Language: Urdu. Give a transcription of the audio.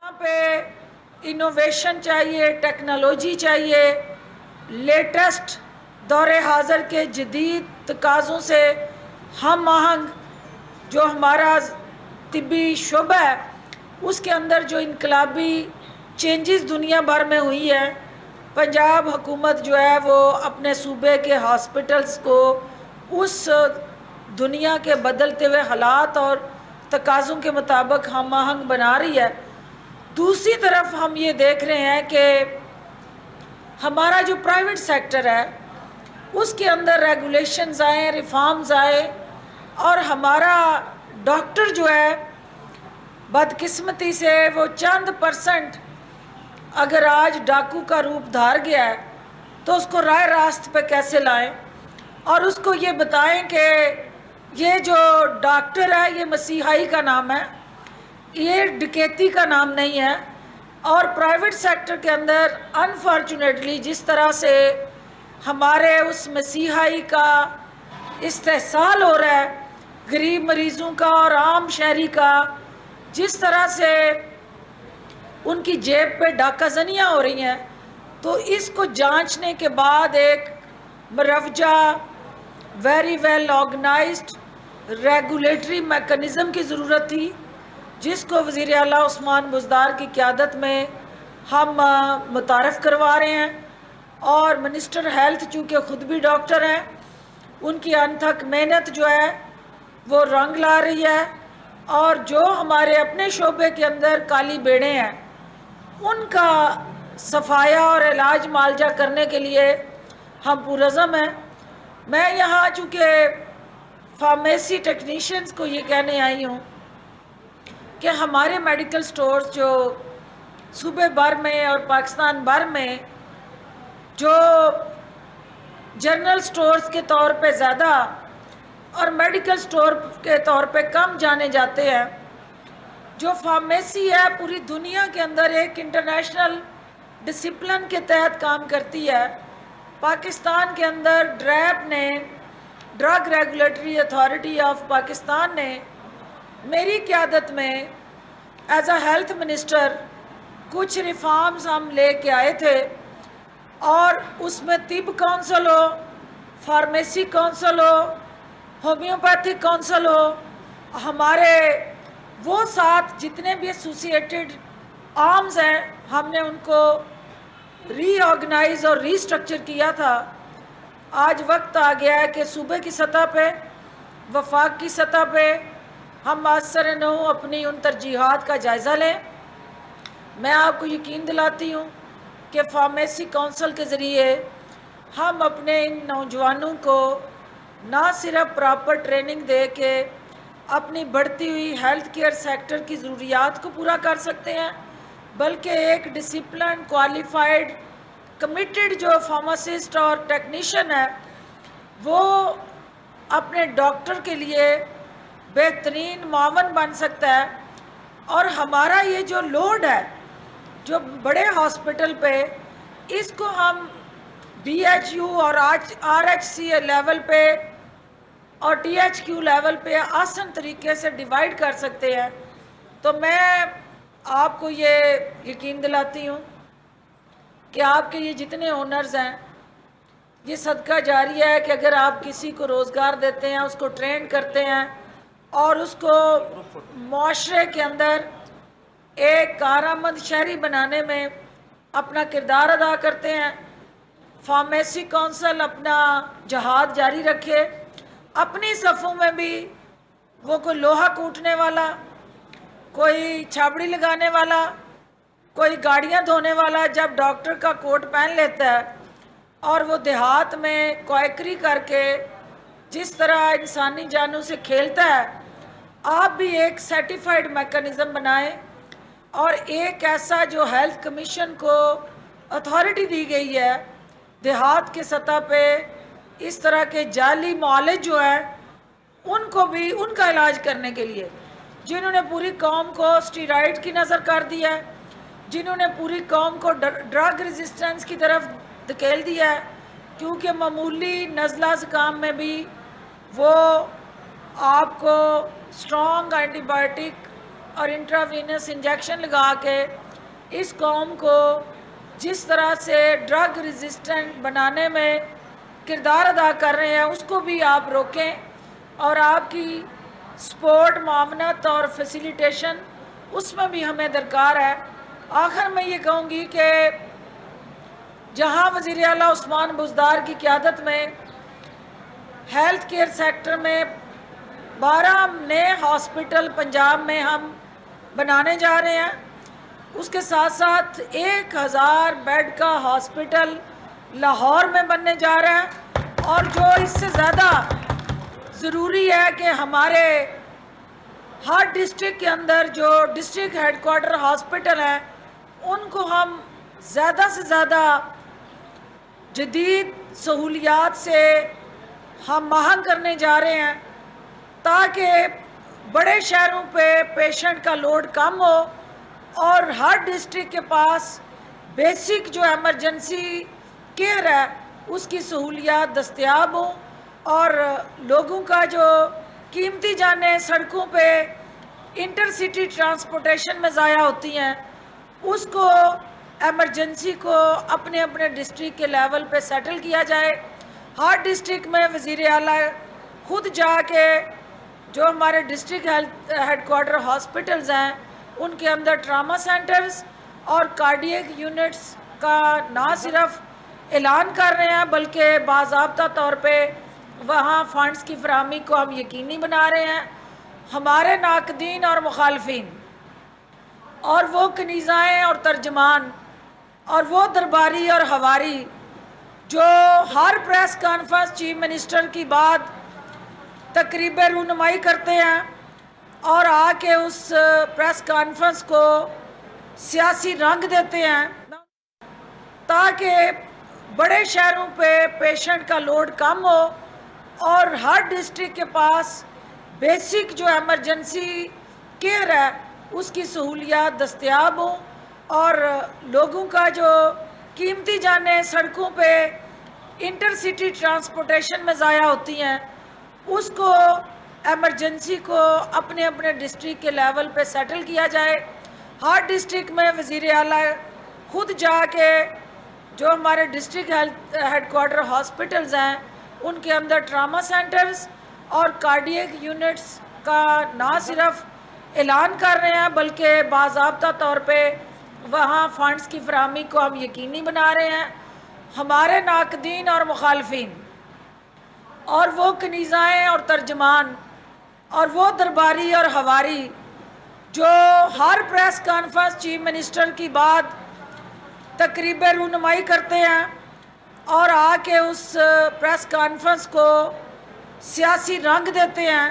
یہاں پہ انوویشن چاہیے، ٹیکنالوجی چاہیے، لیٹسٹ دور حاضر کے جدید تقاضوں سے ہم آہنگ جو ہمارا طبی شعبہ ہے اس کے اندر جو انقلابی چینجز دنیا بھر میں ہوئی ہے، پنجاب حکومت جو ہے وہ اپنے صوبے کے ہاسپٹلس کو اس دنیا کے بدلتے ہوئے حالات اور تقاضوں کے مطابق ہم آہنگ بنا رہی ہے۔ دوسری طرف ہم یہ دیکھ رہے ہیں کہ ہمارا جو پرائیویٹ سیکٹر ہے اس کے اندر ریگولیشنز آئیں، ریفارمز آئیں، اور ہمارا ڈاکٹر جو ہے بدقسمتی سے وہ چند پرسنٹ اگر آج ڈاکو کا روپ دھار گیا ہے تو اس کو رائے راست پہ کیسے لائیں اور اس کو یہ بتائیں کہ یہ جو ڈاکٹر ہے یہ مسیحائی کا نام ہے، یہ ڈکیتی کا نام نہیں ہے۔ اور پرائیویٹ سیکٹر کے اندر انفارچونیٹلی جس طرح سے ہمارے اس مسیحائی کا استحصال ہو رہا ہے، غریب مریضوں کا اور عام شہری کا، جس طرح سے ان کی جیب پہ ڈاکہ زنیاں ہو رہی ہیں، تو اس کو جانچنے کے بعد ایک مروجہ very well organised regulatory mechanism کی ضرورت تھی، جس کو وزیر اعلیٰ عثمان بزدار کی قیادت میں ہم متعارف کروا رہے ہیں۔ اور منسٹر ہیلتھ چونکہ خود بھی ڈاکٹر ہیں، ان کی انتھک محنت جو ہے وہ رنگ لا رہی ہے، اور جو ہمارے اپنے شعبے کے اندر کالی بیڑے ہیں ان کا صفایا اور علاج معالجہ کرنے کے لیے ہم پرعزم ہیں۔ میں یہاں چونکہ فارمیسی ٹیکنیشینز کو یہ کہنے آئی ہوں کہ ہمارے میڈیکل سٹورز جو صوبے بھر میں اور پاکستان بھر میں جو جنرل سٹورز کے طور پہ زیادہ اور میڈیکل سٹور کے طور پہ کم جانے جاتے ہیں، جو فارمیسی ہے پوری دنیا کے اندر ایک انٹرنیشنل ڈسپلن کے تحت کام کرتی ہے۔ پاکستان کے اندر ڈریپ نے، drug regulatory authority of Pakistan نے میری قیادت میں ایز اے ہیلتھ منسٹر کچھ ریفارمز ہم لے کے آئے تھے، اور اس میں طب کونسل ہو، فارمیسی کونسل ہو، ہومیوپیتھک کونسل ہو، ہمارے وہ ساتھ جتنے بھی ایسوسیٹڈ آرمز ہیں ہم نے ان کو ری آرگنائز اور ری اسٹرکچر کیا تھا۔ آج وقت آ گیا ہے کہ صوبے کی سطح پہ، وفاق کی سطح پہ ہم آثر نو اپنی ان ترجیحات کا جائزہ لیں۔ میں آپ کو یقین دلاتی ہوں کہ فارمیسی کونسل کے ذریعے ہم اپنے ان نوجوانوں کو نہ صرف پراپر ٹریننگ دے کے اپنی بڑھتی ہوئی ہیلتھ کیئر سیکٹر کی ضروریات کو پورا کر سکتے ہیں، بلکہ ایک ڈسپلن، کوالیفائڈ، کمیٹڈ جو فارماسسٹ اور ٹیکنیشین ہے وہ اپنے ڈاکٹر کے لیے بہترین معاون بن سکتا ہے۔ اور ہمارا یہ جو لوڈ ہے جو بڑے ہاسپٹل پہ، اس کو ہم بی ایچ یو اور آر ایچ سی لیول پہ اور ٹی ایچ کیو لیول پہ آسان طریقے سے ڈیوائیڈ کر سکتے ہیں۔ تو میں آپ کو یہ یقین دلاتی ہوں کہ آپ کے یہ جتنے اونرز ہیں یہ صدقہ جاریہ ہے کہ اگر آپ کسی کو روزگار دیتے ہیں، اس کو ٹرین کرتے ہیں اور اس کو معاشرے کے اندر ایک کارآمد شہری بنانے میں اپنا کردار ادا کرتے ہیں۔ فارمیسی کونسل اپنا جہاد جاری رکھے، اپنی صفوں میں بھی وہ کوئی لوہا کوٹنے والا، کوئی چھابڑی لگانے والا، کوئی گاڑیاں دھونے والا جب ڈاکٹر کا کوٹ پہن لیتا ہے اور وہ دیہات میں کوائکری کر کے جس طرح انسانی جانوں سے کھیلتا ہے، آپ بھی ایک سرٹیفائیڈ میکنزم بنائیں، اور ایک ایسا جو ہیلتھ کمیشن کو اتھارٹی دی گئی ہے دیہات کے سطح پہ اس طرح کے جعلی معالج جو ہیں ان کو بھی ان کا علاج کرنے کے لیے، جنہوں نے پوری قوم کو اسٹیرائڈ کی نظر کر دیا ہے، جنہوں نے پوری قوم کو ڈرگ ریزسٹنس کی طرف دھکیل دیا ہے، کیونکہ معمولی نزلہ زکام میں بھی وہ آپ کو اسٹرانگ اینٹی بائیوٹک اور انٹراوینس انجیکشن لگا کے اس قوم کو جس طرح سے ڈرگ ریزسٹنٹ بنانے میں کردار ادا کر رہے ہیں اس کو بھی آپ روکیں، اور آپ کی سپورٹ، معاونت اور فیسیلیٹیشن اس میں بھی ہمیں درکار ہے۔ آخر میں یہ کہوں گی کہ جہاں وزیر اعلیٰ عثمان بزدار کی قیادت میں ہیلتھ کیئر سیکٹر میں 12 نئے ہاسپٹل پنجاب میں ہم بنانے جا رہے ہیں، اس کے ساتھ ساتھ 1000 بیڈ کا ہاسپٹل لاہور میں بننے جا رہا ہے، اور جو اس سے زیادہ ضروری ہے کہ ہمارے ہر ڈسٹرکٹ کے اندر جو ڈسٹرکٹ ہیڈ کوارٹر ہاسپٹل ہیں ان کو ہم زیادہ سے زیادہ جدید سہولیات سے ہم مہنگ کرنے جا رہے ہیں، تاکہ بڑے شہروں پہ پیشنٹ کا لوڈ کم ہو اور ہر ڈسٹرکٹ کے پاس بیسک جو ایمرجنسی کیئر ہے اس کی سہولیات دستیاب ہوں، اور لوگوں کا جو قیمتی جانیں سڑکوں پہ انٹر سٹی ٹرانسپورٹیشن میں ضائع ہوتی ہیں اس کو ایمرجنسی کو اپنے اپنے ڈسٹرکٹ کے لیول پہ سیٹل کیا جائے۔ ہر ڈسٹرکٹ میں وزیر اعلیٰ خود جا کے جو ہمارے ڈسٹرکٹ ہیڈ کوارٹر ہاسپٹلز ہیں ان کے اندر ٹراما سینٹرز اور کارڈیک یونٹس کا نہ صرف اعلان کر رہے ہیں بلکہ باضابطہ طور پہ وہاں فنڈز کی فراہمی کو ہم یقینی بنا رہے ہیں۔ ہمارے ناقدین اور مخالفین اور وہ کنیزائیں اور ترجمان اور وہ درباری اور ہواری جو ہر پریس کانفرنس چیف منسٹر کی بعد تقریب رونمائی کرتے ہیں اور آ کے اس پریس کانفرنس کو سیاسی رنگ دیتے ہیں تاکہ بڑے شہروں پہ پیشنٹ کا لوڈ کم ہو اور ہر ڈسٹرکٹ کے پاس بیسک جو ایمرجنسی کیئر ہے اس کی سہولیات دستیاب ہوں، اور لوگوں کا جو قیمتی جانیں سڑکوں پہ انٹر سٹی ٹرانسپورٹیشن میں ضائع ہوتی ہیں اس کو ایمرجنسی کو اپنے اپنے ڈسٹرکٹ کے لیول پہ سیٹل کیا جائے۔ ہر ڈسٹرکٹ میں وزیر اعلیٰ خود جا کے جو ہمارے ڈسٹرکٹ ہیڈ کوارٹر ہاسپٹلز ہیں ان کے اندر ٹراما سینٹرز اور کارڈیک یونٹس کا نہ صرف اعلان کر رہے ہیں بلکہ باضابطہ طور پہ وہاں فنڈز کی فراہمی کو ہم یقینی بنا رہے ہیں۔ ہمارے ناقدین اور مخالفین اور وہ کنیزائیں اور ترجمان اور وہ درباری اور ہواری جو ہر پریس کانفرنس چیف منسٹر کی بعد تقریب رونمائی کرتے ہیں اور آ کے اس پریس کانفرنس کو سیاسی رنگ دیتے ہیں